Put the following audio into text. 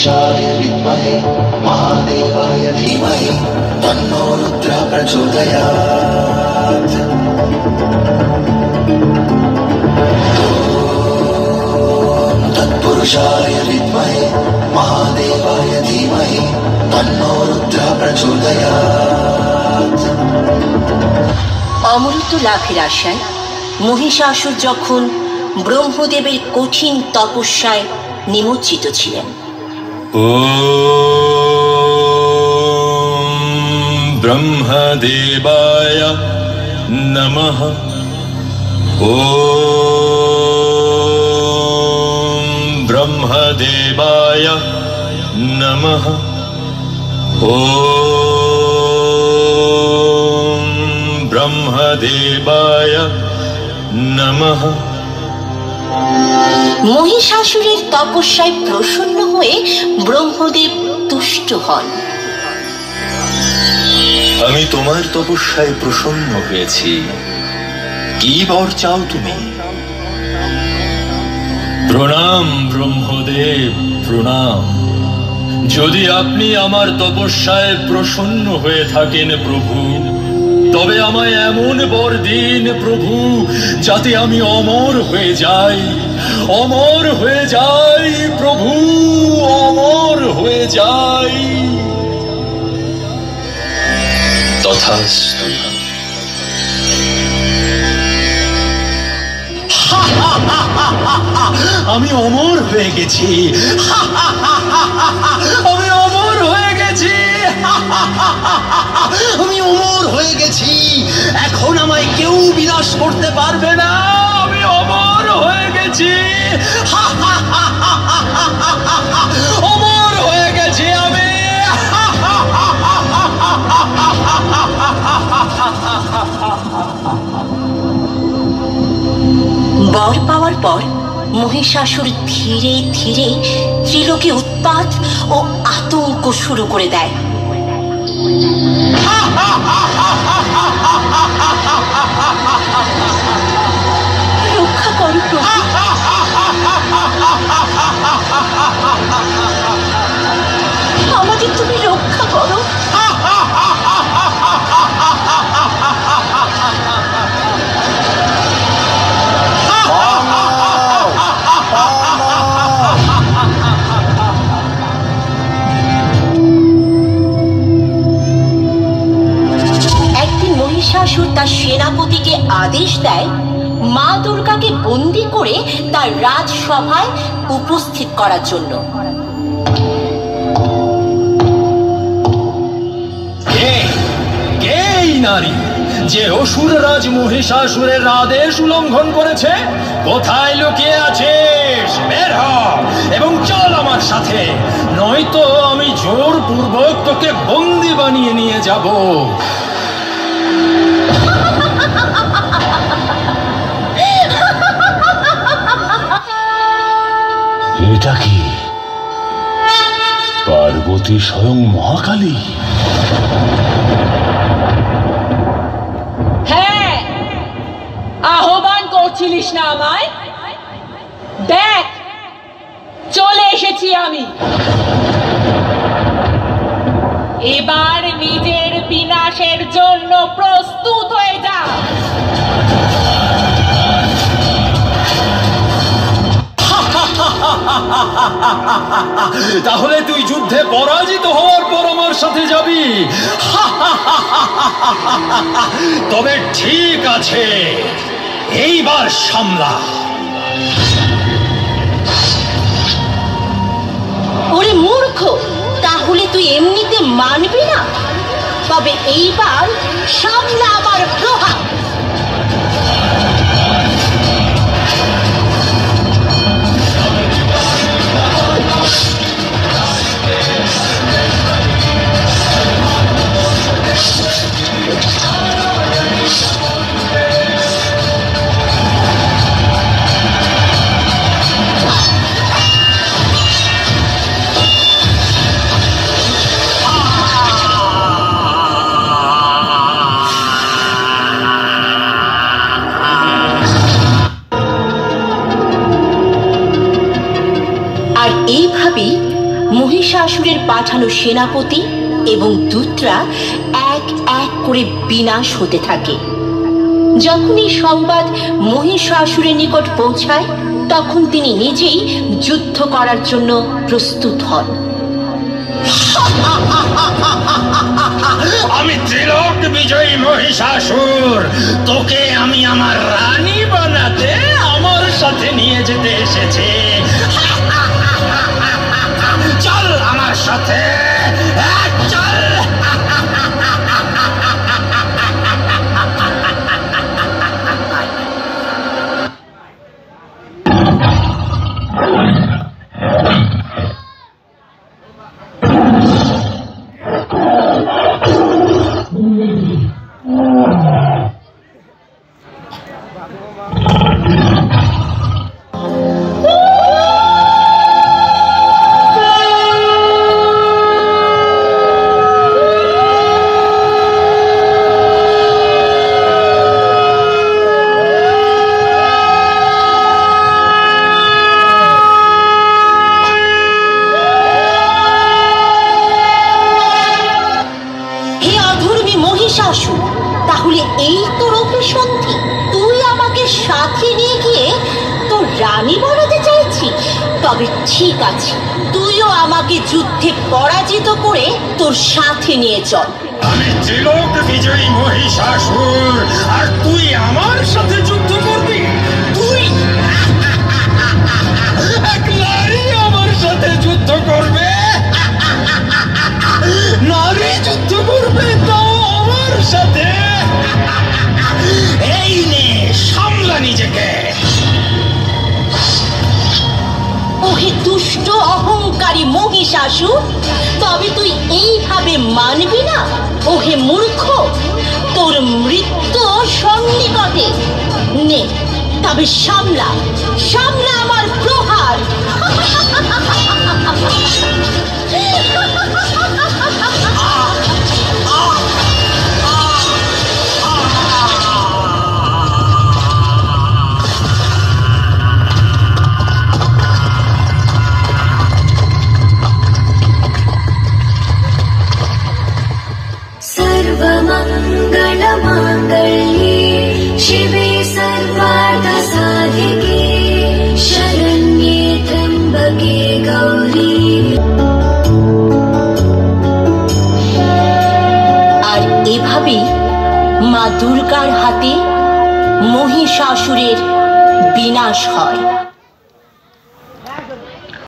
तत्पुरुषाय विद्महे महादेवाय धीमहि तन्नो रुद्रः प्रचोदयात्। तत्पुरुषाय विद्महे महादेवाय धीमहि तन्नो रुद्रः प्रचोदयात्। অমৃত লাভের আশায় মহিষাসুর যখন ব্রহ্মদেবের কঠিন তপস্যায় নিমজ্জিত ছিলেন। ওম ব্রহ্মদেবায় নমঃ। ওম ব্রহ্মদেবায় নমঃ। ওম ব্রহ্মদেবায় নমঃ। মহিষাসুরের তপস্যায় প্রসন্ন হয়ে ব্রহ্মদেব তুষ্ট হন। আমি তোমার তপস্যায় প্রসন্ন হয়েছি, কি বর চাও তুমি? প্রণাম ব্রহ্মদেব, প্রণাম। যদি আপনি আমার তপস্যায় প্রসন্ন হয়ে থাকেন প্রভু, তবে আমায় এমন বর দিন প্রভু, যাতে আমি অমর হয়ে যাই, অমর হয়ে যাই প্রভু, অমর হয়ে যাই। তথাস্তু। আমি অমর হয়ে গেছি, আমি অমর হয়ে গেছি, আমি অমর হয়ে গেছি। এখন আমায় কেউ বিনাশ করতে পারবে না, আমি অমর হয়ে গেছি, অমর হয়ে গেছি আমি। বর পাওয়ার পর মহিষাসুর ধীরে ধীরে ত্রিলোকে উৎপাত ও আতঙ্ক শুরু করে দেয়। রক্ষা করো প্রভু, আমাদের তুমি রক্ষা করো। মহিষাসুর তার সেনাপতিকে আদেশ দেয় মা দুর্গাকে বন্দী করে তার রাজসভায় উপস্থিত করার জন্য। এই নারী যে অসুর রাজ মহিষাসুরের আদেশ উল্লঙ্ঘন করেছে, কোথায় লুকিয়ে আছিস? বের হ এবং চল আমার সাথে, নয়তো আমি জোরপূর্বক তোকে বন্দী বানিয়ে নিয়ে যাব। এটা কি পার্বতী স্বয়ং মহাকালী? হ্যাঁ, আহ্বান করছিলিস না আমায়? দেখ, চলে এসেছি আমি। এবার নিজের বিনাশের জন্য প্রস্তুত হয়ে যা। তাহলে তুই যুদ্ধে পরাজিত হওয়ার পর আমার সাথে যাবি? তবে ঠিক আছে, এইবার সামলা। ওরে মূর্খ, তাহলে তুই এমনিতে মানবি না? তবে এইবার সামলা আমার প্রভাব। মহিষাসুরের পাঠানো সেনাপতি এবং দূতরা এক এক করে বিনাশ হতে থাকে। যখন এই সংবাদ মহিষাসুরের নিকট পৌঁছায়, তখন তিনি নিজেই যুদ্ধ করার জন্য প্রস্তুত হন। আমি ত্রিলোক বিজয়ী মহিষাসুর, তোকে আমি আমার রানী বানাতে আমার সাথে নিয়ে যেতে এসেছি। চল আমার সাথে, চল। তাহলে এই তোর অভিসন্ধি, তুই আমাকে সাথে নিয়ে গিয়ে তোর রানী বানাতে চাইছিস? তবে ঠিক আছে, তুইও আমাকে যুদ্ধে পরাজিত করে তোর সাথে নিয়ে চল। আমি ত্রিলোক বিজয়ী মহিষাসুর, আর তুই আমার সাথে যুদ্ধ করবি? তুই এক নারী আমার সাথে যুদ্ধ করবে? নারী যুদ্ধ করবে তাও আমার সাথে? এই নে, সামলা নিজেকে। ওহে দুষ্ট অহংকারী মহিষাসুর, তবে তুই এইভাবে মানবি না? ওহে মূর্খ, তোর মৃত্যু সন্নিকটে। নে, তবে সামলা সামলা আমার প্রহার। सर्वमङ्गलमाङ्गल्ये शिवे सर्वार्थसाधिके शरण्ये त्र्यम्बके गौरी। আর এভাবেই মা দুর্গার হাতে মহিষাসুরের বিনাশ হয়।